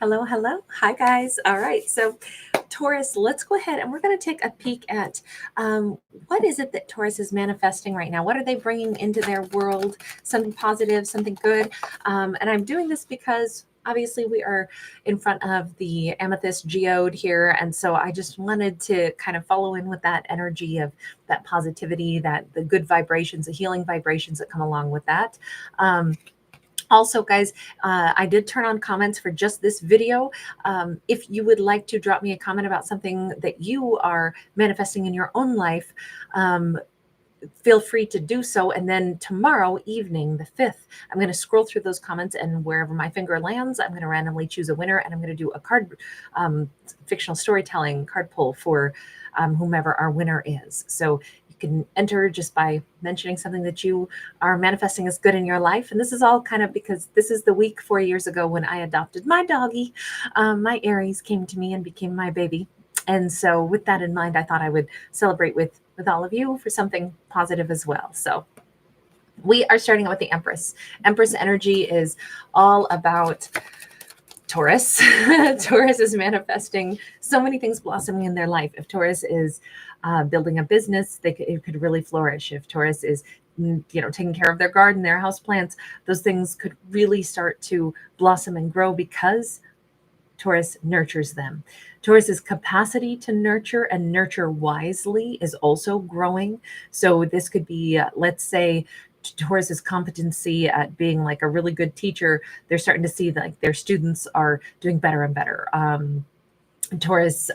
Hello, hello. Hi, guys. All right. So, Taurus, let's go ahead and we're going to take a peek at what is it that Taurus is manifesting right now? What are they bringing into their world? Something positive, something good. And I'm doing this because obviously we are in front of the amethyst geode here. And so I just wanted to kind of follow in with that energy of that positivity, that the good vibrations, the healing vibrations that come along with that. Also, guys, I did turn on comments for just this video. If you would like to drop me a comment about something that you are manifesting in your own life, feel free to do so. And then tomorrow evening, the 5th, I'm going to scroll through those comments, and wherever my finger lands, I'm going to randomly choose a winner, and I'm going to do a card, fictional storytelling card pull for whomever our winner is. So you can enter just by mentioning something that you are manifesting as good in your life. And this is all kind of because this is the week 4 years ago when I adopted my doggie. My Aries came to me and became my baby. And so with that in mind, I thought I would celebrate with all of you for something positive as well. So we are starting out with the Empress. Empress energy is all about Taurus. Taurus is manifesting so many things blossoming in their life. If Taurus is building a business, it could really flourish. If Taurus is taking care of their garden, their house plants, those things could really start to blossom and grow because Taurus nurtures them. Taurus's capacity to nurture and nurture wisely is also growing. So this could be, let's say, Taurus's competency at being like a really good teacher. They're starting to see that like their students are doing better and better. Taurus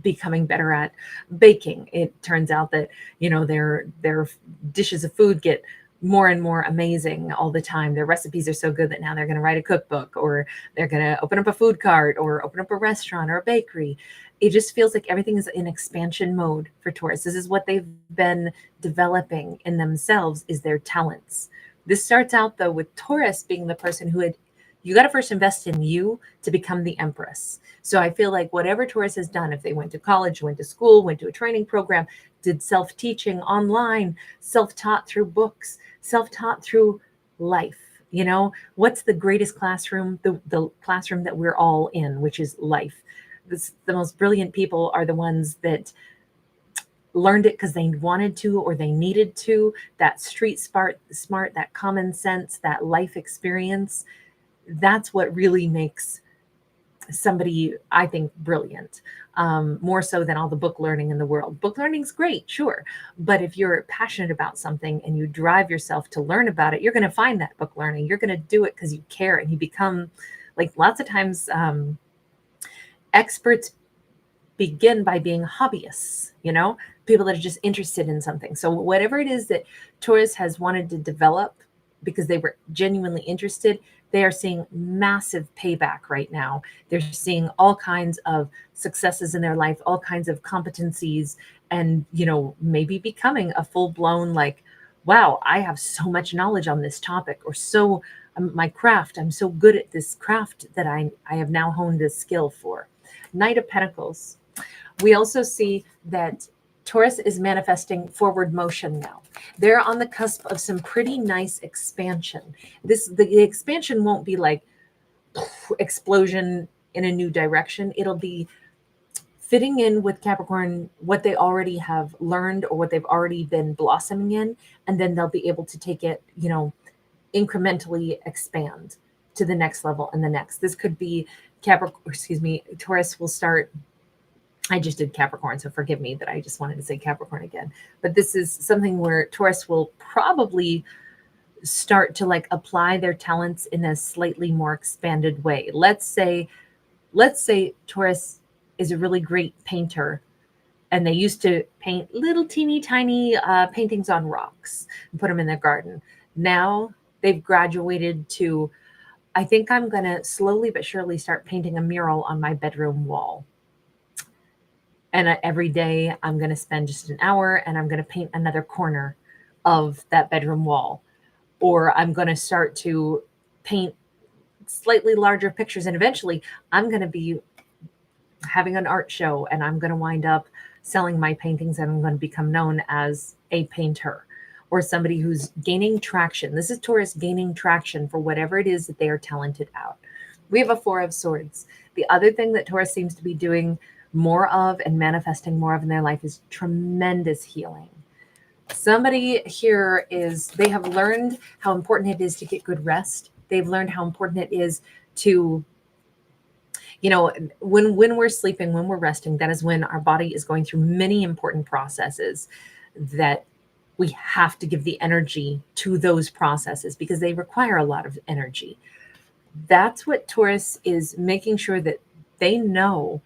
becoming better at baking. It turns out that their dishes of food get more and more amazing all the time. Their recipes are so good that now they're going to write a cookbook, or they're going to open up a food cart, or open up a restaurant or a bakery. It just feels like everything is in expansion mode for Taurus. This is what they've been developing in themselves, is their talents. This starts out though with Taurus being the person who you got to first invest in you to become the Empress. So I feel like whatever Taurus has done, if they went to college, went to school, went to a training program, did self-teaching online, self-taught through books, self-taught through life. What's the greatest classroom? The classroom that we're all in, which is life. The most brilliant people are the ones that learned it because they wanted to or they needed to. That street smart, that common sense, that life experience. That's what really makes somebody, I think, brilliant, more so than all the book learning in the world. Book learning's great, sure, but if you're passionate about something and you drive yourself to learn about it, you're going to find that book learning. You're going to do it because you care, and you become, like, lots of times experts begin by being hobbyists, people that are just interested in something. So whatever it is that Taurus has wanted to develop because they were genuinely interested, they are seeing massive payback right now. They're seeing all kinds of successes in their life, all kinds of competencies, and, maybe becoming a full-blown, like, wow, I have so much knowledge on this topic, or so my craft, I'm so good at this craft that I have now honed this skill for. Knight of Pentacles. We also see that Taurus is manifesting forward motion now. They're on the cusp of some pretty nice expansion. The expansion won't be like explosion in a new direction. It'll be fitting in with Capricorn, what they already have learned or what they've already been blossoming in, and then they'll be able to take it, incrementally expand to the next level and the next. This could be Taurus will start. I just did Capricorn, so forgive me that I just wanted to say Capricorn again. But this is something where Taurus will probably start to like apply their talents in a slightly more expanded way. Let's say Taurus is a really great painter, and they used to paint little teeny tiny paintings on rocks and put them in their garden. Now they've graduated to, I think I'm going to slowly but surely start painting a mural on my bedroom wall. And every day I'm going to spend just an hour and I'm going to paint another corner of that bedroom wall. Or I'm going to start to paint slightly larger pictures. And eventually I'm going to be having an art show, and I'm going to wind up selling my paintings, and I'm going to become known as a painter or somebody who's gaining traction. This is Taurus gaining traction for whatever it is that they are talented at. We have a Four of Swords. The other thing that Taurus seems to be doing more of and manifesting more of in their life is tremendous healing. Somebody here is, they have learned how important it is to get good rest. They've learned how important it is to, you know, when we're sleeping, when we're resting, that is when our body is going through many important processes that we have to give the energy to those processes because they require a lot of energy. That's what Taurus is making sure that they know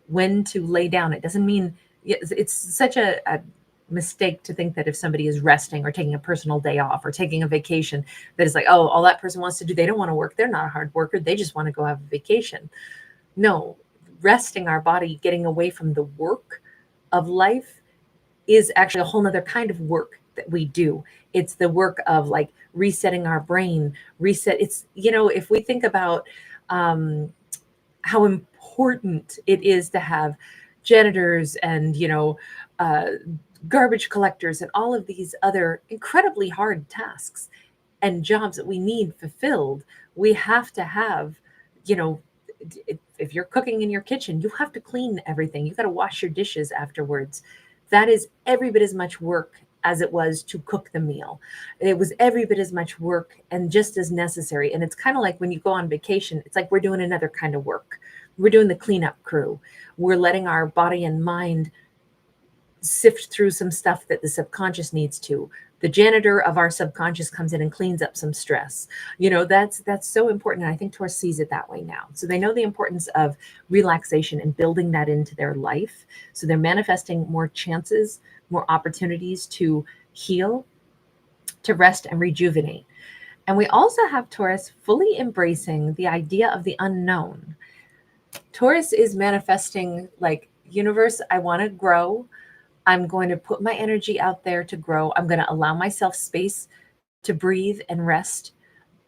when to lay down. It doesn't mean, it's such a mistake to think that if somebody is resting or taking a personal day off or taking a vacation, that is like, oh, all that person wants to do, they don't want to work. They're not a hard worker. They just want to go have a vacation. No, resting our body, getting away from the work of life is actually a whole nother kind of work that we do. It's the work of like resetting our brain, reset. It's, if we think about how important it is to have janitors and, uh, garbage collectors and all of these other incredibly hard tasks and jobs that we need fulfilled, we have to have, you know, if you're cooking in your kitchen, you have to clean everything. You got to wash your dishes afterwards. That is every bit as much work as it was to cook the meal. It was every bit as much work and just as necessary. And it's kind of like when you go on vacation, it's like we're doing another kind of work. We're doing the cleanup crew. We're letting our body and mind sift through some stuff that the subconscious needs to. The janitor of our subconscious comes in and cleans up some stress. That's so important. And I think Taurus sees it that way now. So they know the importance of relaxation and building that into their life. So they're manifesting more chances, more opportunities to heal, to rest and rejuvenate. And we also have Taurus fully embracing the idea of the unknown. Taurus is manifesting like, universe, I want to grow. I'm going to put my energy out there to grow. I'm going to allow myself space to breathe and rest.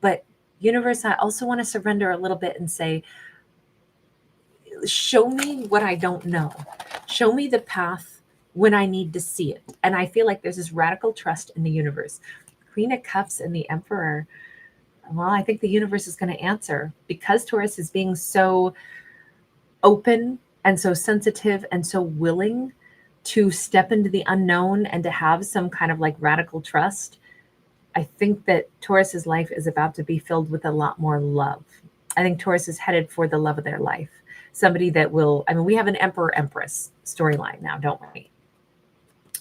But universe, I also want to surrender a little bit and say, show me what I don't know. Show me the path when I need to see it. And I feel like there's this radical trust in the universe. Queen of Cups and the Emperor. Well, I think the universe is going to answer because Taurus is being so open and so sensitive and so willing to step into the unknown and to have some kind of like radical trust. I think that Taurus's life is about to be filled with a lot more love. I think Taurus is headed for the love of their life. Somebody that will, we have an Emperor Empress storyline now, don't we?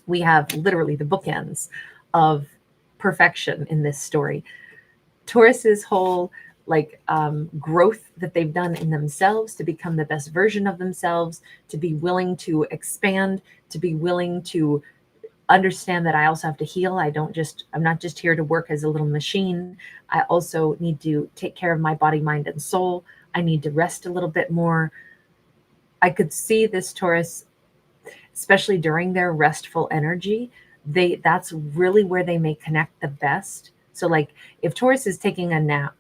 We have literally the bookends of perfection in this story. Taurus's whole growth that they've done in themselves to become the best version of themselves, to be willing to expand, to be willing to understand that I also have to heal. I'm not just here to work as a little machine. I also need to take care of my body, mind, and soul. I need to rest a little bit more. I could see this Taurus, especially during their restful energy, that's really where they may connect the best. So like if Taurus is taking a nap,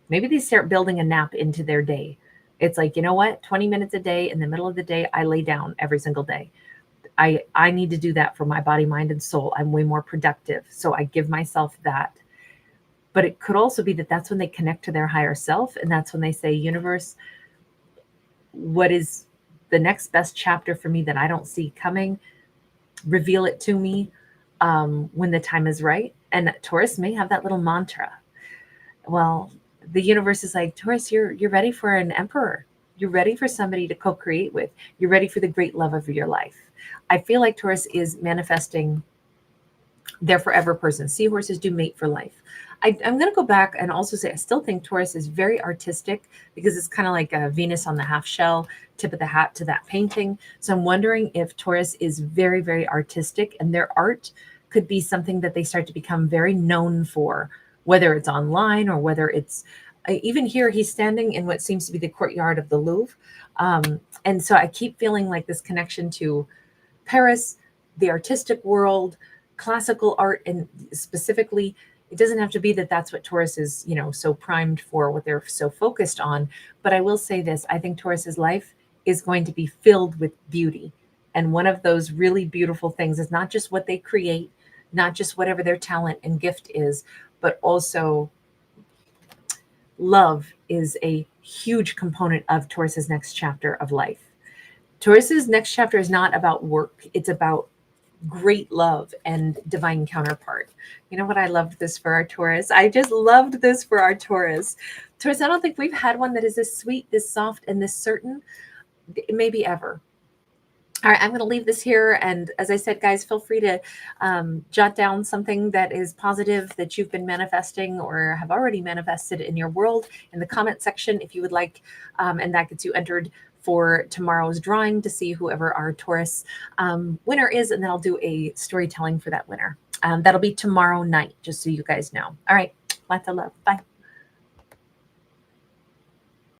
maybe they start building a nap into their day. It's like, you know what? 20 minutes a day in the middle of the day, I lay down every single day. I need to do that for my body, mind, and soul. I'm way more productive. So I give myself that. But it could also be that that's when they connect to their higher self. And that's when they say, universe, what is the next best chapter for me that I don't see coming? Reveal it to me when the time is right. And Taurus may have that little mantra. Well, the universe is like, Taurus, you're ready for an emperor. You're ready for somebody to co-create with. You're ready for the great love of your life. I feel like Taurus is manifesting their forever person. Seahorses do mate for life. I'm going to go back and also say I still think Taurus is very artistic because it's kind of like a Venus on the half shell, tip of the hat to that painting. So I'm wondering if Taurus is very, very artistic and their art could be something that they start to become very known for, whether it's online or whether it's even here, he's standing in what seems to be the courtyard of the Louvre. And so I keep feeling like this connection to Paris, the artistic world, classical art, and specifically, it doesn't have to be that that's what Taurus is, so primed for, what they're so focused on. But I will say this, I think Taurus's life is going to be filled with beauty. And one of those really beautiful things is not just what they create, not just whatever their talent and gift is, but also love is a huge component of Taurus's next chapter of life. Taurus's next chapter is not about work. It's about great love and divine counterpart. You know what? I loved this for our Taurus. I just loved this for our Taurus. Taurus, I don't think we've had one that is this sweet, this soft, and this certain, maybe ever. All right, I'm going to leave this here. And as I said, guys, feel free to jot down something that is positive that you've been manifesting or have already manifested in your world in the comment section if you would like. And that gets you entered for tomorrow's drawing to see whoever our Taurus winner is. And then I'll do a storytelling for that winner. That'll be tomorrow night, just so you guys know. All right, lots of love. Bye.